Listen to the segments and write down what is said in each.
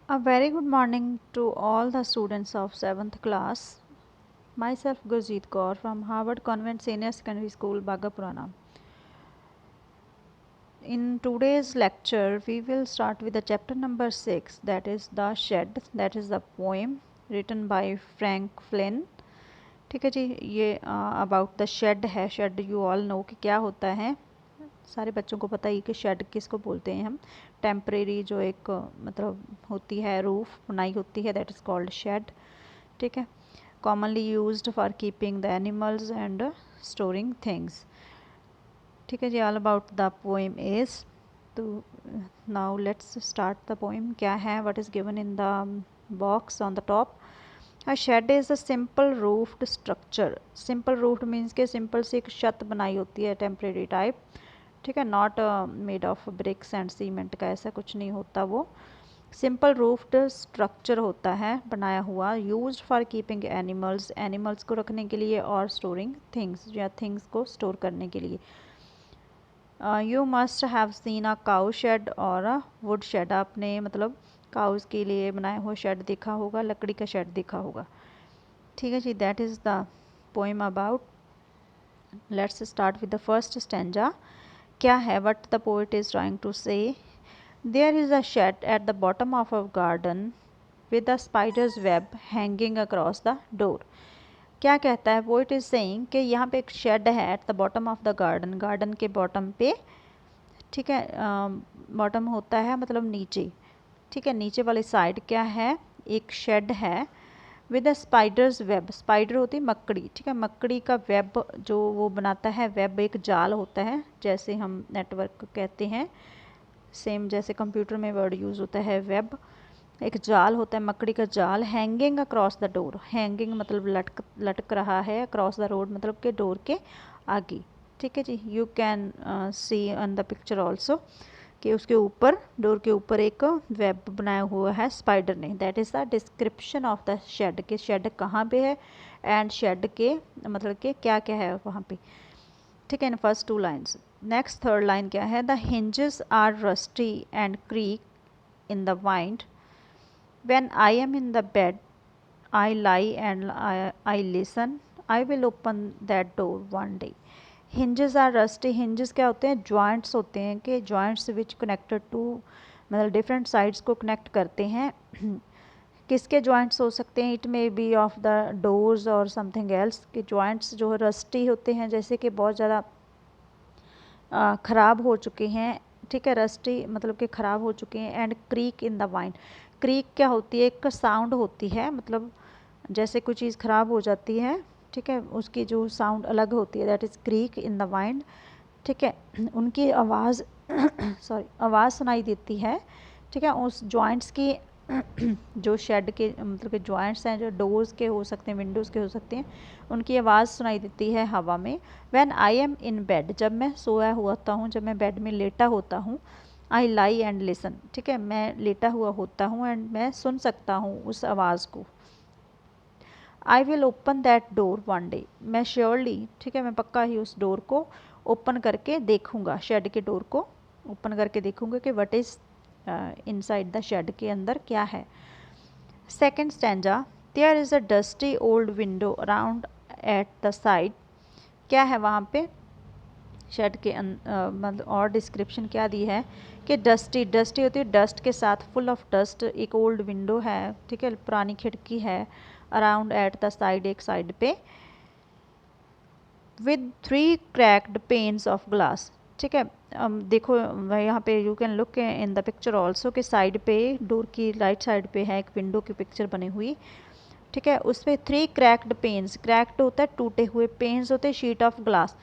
A very good morning to all the students of 7th class. Myself Gurjeet Kaur from Harvard Convent Senior Secondary School, Bagapurana. In today's lecture, we will start with the chapter number 6, that is The Shed, that is the poem written by Frank Flynn. ठीक है जी, ये about the shade है. Shade you all know कि क्या होता है. सारे बच्चों को पता ही कि शेड किसको बोलते हैं हम. टेम्परेरी जो एक मतलब होती है रूफ बनाई होती है, दैट इज़ कॉल्ड शेड. ठीक है. Commonly used for keeping the animals and storing things. ठीक है जी. All about the poem is. तो now let's start the poem. क्या है, what is given in the box on the top. A shed is a simple roofed structure. Simple roofed means के simple सी एक छत बनाई होती है टेम्परेरी टाइप. ठीक है. Not made of BRICS and cement का ऐसा कुछ नहीं होता वो. सिंपल रूफ्ड स्ट्रक्चर होता है बनाया हुआ. Used for keeping animals, animals को रखने के लिए, और स्टोरिंग थिंग्स या थिंग्स को स्टोर करने के लिए. You must have seen a cow shade और अ वुड शेड. आपने मतलब काउस के लिए बनाया हुआ शेड देखा होगा, लकड़ी का शेड देखा होगा. ठीक है जी. That is the poem about. Let's start with the first stanza. क्या है, what the poet is trying to say. There is a shed at the bottom of a garden with a spider's web hanging across the door. क्या कहता है, poet is saying कि यहाँ पे एक shade है eight the bottom of the garden. Garden के bottom पे. ठीक है. बॉटम होता है मतलब नीचे. ठीक है. नीचे वाली साइड क्या है, एक शेड है with a spider's web. Spider होती है मकड़ी. ठीक है. मकड़ी का वेब जो वो बनाता है, वेब एक जाल होता है, जैसे हम नेटवर्क कहते हैं. सेम जैसे कंप्यूटर में वर्ड यूज़ होता है वेब. एक जाल होता है, मकड़ी का जाल. Hanging across the door. Hanging मतलब लटक रहा है. अक्रॉस द रोड मतलब के डोर के आगे. ठीक है जी. You can see on the picture also कि उसके ऊपर, डोर के ऊपर एक वेब बनाया हुआ है स्पाइडर ने. That is the description of the shed. के शेड कहाँ पे है एंड शेड के मतलब कि क्या क्या है वहाँ पे. ठीक है. In first two lines. Next third line क्या है. The hinges are rusty and creak in the wind. When I am in the bed I lie and I listen. I will open that door one day. Hinges are rusty. Hinges क्या होते हैं, joints होते हैं कि joints which connected to मतलब different sides को connect करते हैं. किसके जॉइंट्स हो सकते हैं, it may B of the doors और समथिंग एल्स. के जॉइंट्स जो रस्टी होते हैं, जैसे कि बहुत ज़्यादा ख़राब हो चुके हैं. ठीक है. रस्टी मतलब कि ख़राब हो चुके हैं. And creak in the wind. Creek क्या होती है, एक साउंड होती है, मतलब जैसे कोई चीज़ ख़राब हो जाती है. ठीक है. उसकी जो साउंड अलग होती है, that is creek in the wind. ठीक है. उनकी आवाज़ सॉरी आवाज़ सुनाई देती है. ठीक है. उस जॉइंट्स की जो शेड के मतलब के जॉइंट्स हैं, जो डोर्स के हो सकते हैं, विंडोज़ के हो सकते हैं, उनकी आवाज़ सुनाई देती है हवा में. When I am in bed. जब मैं सोया होता हूँ, जब मैं बेड में लेटा होता हूँ. आई लाई एंड लिसन. ठीक है. मैं लेटा हुआ होता हूँ एंड मैं सुन सकता हूँ उस आवाज़ को. आई will open that door one day. मैं श्योरली, ठीक है, मैं पक्का ही उस डोर को ओपन करके देखूँगा. शेड के डोर को ओपन करके देखूँगा कि what is inside the shed के अंदर क्या है. Second stanza. There is a dusty old window around at the side. क्या है वहाँ पे शेड के मतलब और डिस्क्रिप्शन क्या दी है कि डस्टी. डस्टी होती है डस्ट के साथ, फुल ऑफ डस्ट. एक ओल्ड विंडो है. ठीक है. पुरानी खिड़की है. अराउंड एट द साइड, एक साइड पे. With 3 cracked pains of glass. ठीक है. देखो यहाँ पे you can look in the picture also कि साइड पे डोर की राइट साइड पे है एक विंडो की पिक्चर बनी हुई. ठीक है. उस पर 3 क्रैक्ड पेन्स. क्रैक्ड होता है टूटे हुए, पेन्स होते हैं शीट ऑफ ग्लास.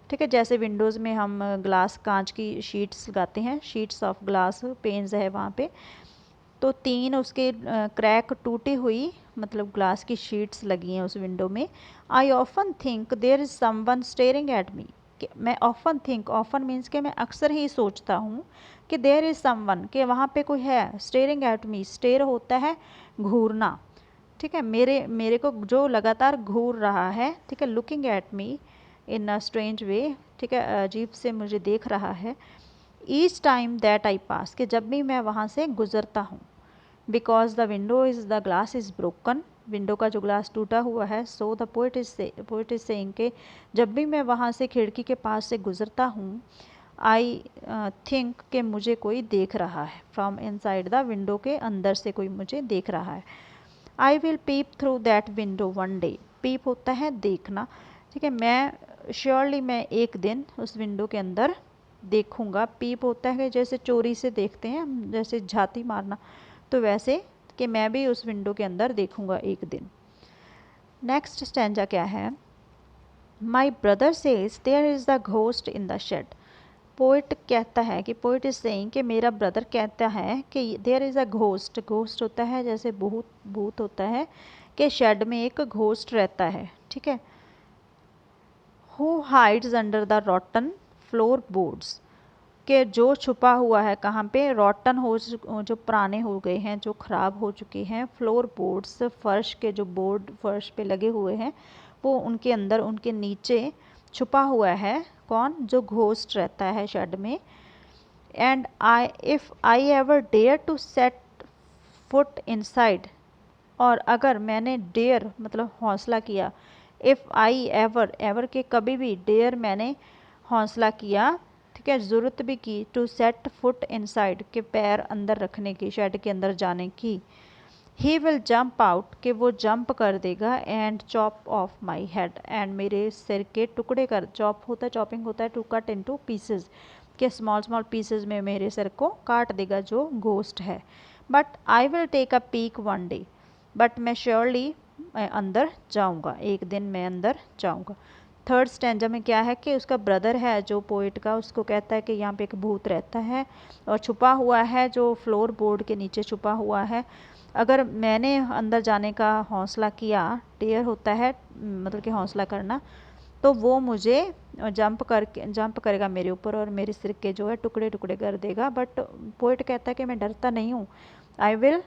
ठीक है. जैसे विंडोज़ में हम ग्लास कांच की शीट्स लगाते हैं, शीट्स ऑफ ग्लास पेन्स है वहाँ पे. तो 3 उसके क्रैक टूटी हुई मतलब ग्लास की शीट्स लगी हैं उस विंडो में. I often think there is someone staring at me. मैं ऑफन थिंक, ऑफन मीन्स कि मैं अक्सर ही सोचता हूँ कि देयर इज़ समवन, कि वहाँ पे कोई है. Steering at me. स्टेयर होता है घूरना. ठीक है. मेरे को जो लगातार घूर रहा है. ठीक है. Looking at me in a strange वे. ठीक है. अजीब से मुझे देख रहा है. ईच टाइम दैट आई पास, कि जब भी मैं वहाँ से गुज़रता हूँ. Because the window is the glass is broken, window का जो ग्लास टूटा हुआ है। So the poet is saying के जब भी मैं वहाँ से खिड़की के पास से गुजरता हूँ, आई थिंक कि मुझे कोई देख रहा है। फ्रॉम इनसाइड द विंडो, के अंदर से कोई मुझे देख रहा है। I will peep through that window one day, peep होता है देखना, ठीक है। मैं श्योरली मैं एक दिन उस विंडो के अंदर देखूंगा। पीप होता है जैसे चोरी से देखते हैं, जैसे झाती मारना, तो वैसे कि मैं भी उस विंडो के अंदर देखूंगा एक दिन। नेक्स्ट स्टैंजा क्या है? My brother says there is the ghost in the shed. Poet कहता है कि पोइट इज सेइंग कि मेरा ब्रदर कहता है कि there is a ghost, ghost होता है जैसे भूत, भूत होता है, कि शेड में एक घोस्ट रहता है, ठीक है। Who hides under the rotten floor boards, के जो छुपा हुआ है कहाँ पे? रॉटन हो, जो पुराने हो गए हैं, जो ख़राब हो चुके हैं, फ्लोर बोर्ड्स, फर्श के जो बोर्ड फर्श पे लगे हुए हैं, वो उनके अंदर, उनके नीचे छुपा हुआ है। कौन? जो घोस्ट रहता है शेड में। And I if I ever dare to set foot inside, और अगर मैंने डेयर मतलब हौसला किया, इफ़ आई एवर, एवर के कभी भी, डेयर मैंने हौसला किया, ठीक है, ज़रूरत भी की, टू सेट फुट इनसाइड, के पैर अंदर रखने की, शेड के अंदर जाने की। ही विल जंप आउट, के वो जंप कर देगा, and chop of my head, and मेरे सिर के टुकड़े कर, चॉप होता है, चॉपिंग होता है टू कट इनटू पीसेज, के स्मॉल स्मॉल पीसेज में मेरे सिर को काट देगा जो घोस्ट है। But I will take a peek one day, but मैं श्योरली मैं अंदर जाऊंगा, एक दिन मैं अंदर जाऊंगा। थर्ड स्टैंजा में क्या है कि उसका ब्रदर है जो पोइट का, उसको कहता है कि यहाँ पे एक भूत रहता है और छुपा हुआ है, जो फ्लोर बोर्ड के नीचे छुपा हुआ है। अगर मैंने अंदर जाने का हौसला किया, डेयर होता है मतलब कि हौसला करना, तो वो मुझे जंप करेगा मेरे ऊपर और मेरे सिर के जो है टुकड़े टुकड़े कर देगा। बट पोइट कहता है कि मैं डरता नहीं हूँ, I will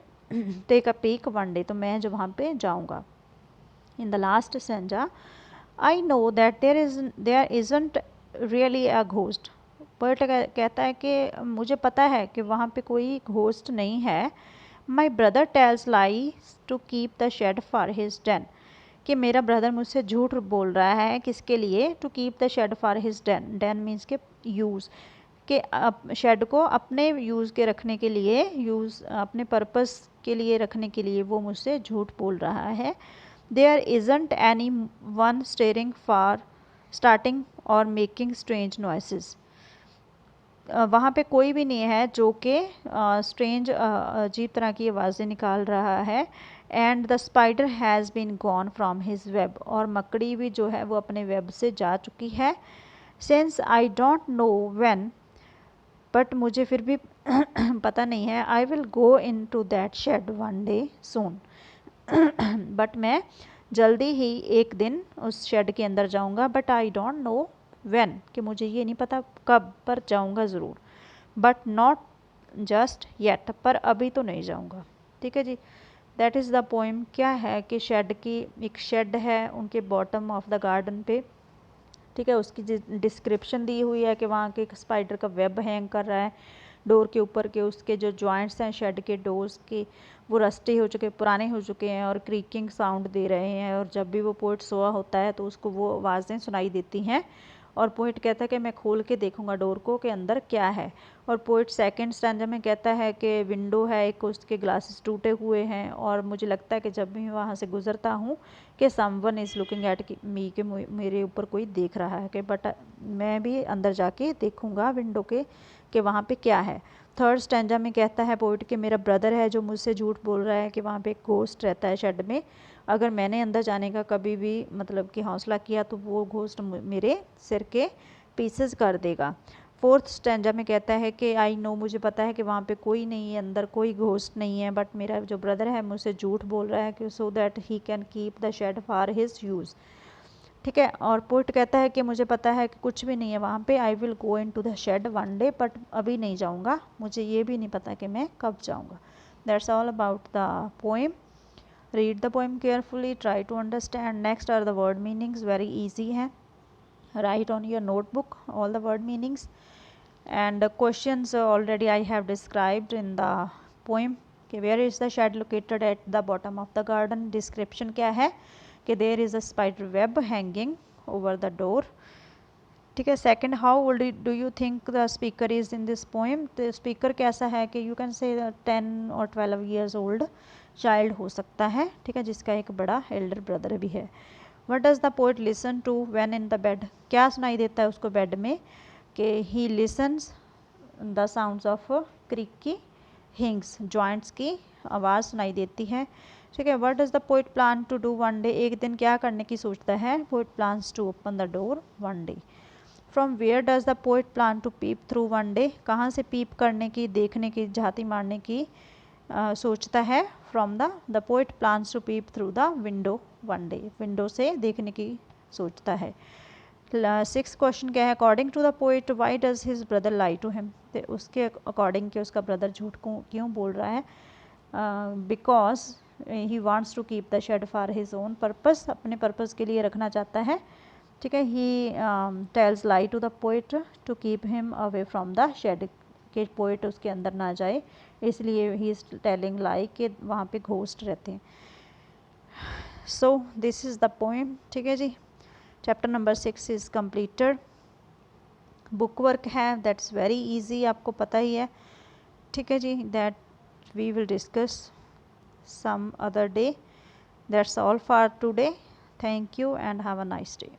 take a peek one day, तो मैं जो वहाँ पे जाऊँगा। In the last stanza, I know that there isn't really a ghost. Poet कहता है कि मुझे पता है कि वहाँ पे कोई घोस्ट नहीं है। My brother tells lies to keep the shed for his den, कि मेरा ब्रदर मुझसे झूठ बोल रहा है, किसके लिए? To keep the shed for his den, den means के यूज़, के शेड को अपने यूज़ के रखने के लिए, यूज़ अपने पर्पस के लिए रखने के लिए वो मुझसे झूठ बोल रहा है। There isn't anyone staring for starting और मेकिंग स्ट्रेंज नॉइसेस, वहाँ पे कोई भी नहीं है जो कि स्ट्रेंज अजीब तरह की आवाज़ें निकाल रहा है। And the spider has been gone from his web, और मकड़ी भी जो है वो अपने वेब से जा चुकी है। Since I don't know when, but मुझे फिर भी पता नहीं है। I will go in to that shed one day soon, but मैं जल्दी ही एक दिन उस शेड के अंदर जाऊंगा। But I don't know when, कि मुझे ये नहीं पता कब, पर जाऊंगा ज़रूर। बट नॉट जस्ट येट, पर अभी तो नहीं जाऊंगा। ठीक है जी, दैट इज़ द पोइम। क्या है कि शेड की, एक शेड है उनके बॉटम ऑफ द गार्डन पे, ठीक है, उसकी डिस्क्रिप्शन दी हुई है कि वहाँ के एक स्पाइडर का वेब हैंग कर रहा है डोर के ऊपर, के उसके जो जॉइंट्स हैं शेड के डोर्स के, वो रस्टी हो चुके, पुराने हो चुके हैं और क्रीकिंग साउंड दे रहे हैं, और जब भी वो पोइट सोया होता है तो उसको वो आवाज़ें सुनाई देती हैं। और पोइट कहता है कि मैं खोल के देखूंगा डोर को कि अंदर क्या है। और पोइट सेकंड स्टैंजा में कहता है कि विंडो है एक, उसके ग्लासेस टूटे हुए हैं, और मुझे लगता है कि जब भी मैं वहाँ से गुजरता हूँ कि someone is looking at me, के मेरे ऊपर कोई देख रहा है, कि बट मैं भी अंदर जाके देखूंगा विंडो के कि वहाँ पे क्या है। थर्ड स्टैंजा में कहता है पोइट कि मेरा ब्रदर है जो मुझसे झूठ बोल रहा है कि वहाँ पे एक घोस्ट रहता है शेड में, अगर मैंने अंदर जाने का कभी भी मतलब कि हौसला किया तो वो घोस्ट मेरे सिर के पीसेस कर देगा। फोर्थ स्टैंजा में कहता है कि आई नो, मुझे पता है कि वहाँ पे कोई नहीं है, अंदर कोई घोस्ट नहीं है, बट मेरा जो ब्रदर है मुझसे झूठ बोल रहा है कि so that he can keep the shed for his use. ठीक है, और पोइट कहता है कि मुझे पता है कि कुछ भी नहीं है वहाँ पे। I will go in to the shed one day, but अभी नहीं जाऊँगा, मुझे ये भी नहीं पता कि मैं कब जाऊँगा। That's all about the poem. Read the poem carefully, try to understand. Next are the word meanings, very easy हैं। Write on your notebook all the word meanings, and the questions already I have described in the poem. कि where is the shed located at the bottom of the garden. Description क्या है कि there is a spider web hanging over the door. ठीक है। Second, how old do you think the speaker is in this poem. तो speaker कैसा है कि you can say 10 और 12 ईयर्स ओल्ड चाइल्ड हो सकता है, ठीक है, जिसका एक बड़ा एल्डर ब्रदर भी है। What does the poet listen to when in the bed. क्या सुनाई देता है उसको बेड में, कि he listens the sounds of creaky hinges, joints की आवाज़ सुनाई देती है। ठीक है। What does the poet plan to do one day. एक दिन क्या करने की सोचता है। Poet plans to open the door one day. From where does the poet plan to peep through one day. कहाँ से पीप करने की, देखने की, झाती मारने की सोचता है। From the poet plans to peep through the window one day. Window से देखने की सोचता है। 6th क्वेश्चन क्या है। According to the poet why does his brother lie to him. तो उसके अकॉर्डिंग कि उसका ब्रदर झूठ क्यों बोल रहा है। Because he wants to keep the shed for his own purpose, अपने पर्पस के लिए रखना चाहता है। ठीक है। He tells lie to the poet to keep him away from the shed, कि पोइट उसके अंदर ना जाए, इसलिए ही इज टेलिंग लाई कि वहाँ पे घोस्ट रहते हैं। So this is the poem. ठीक है जी। Chapter number 6 is completed. Book work है, दैट्स वेरी इजी, आपको पता ही है। ठीक है जी। That we will discuss some other day. That's all for today. Thank you and have a nice day.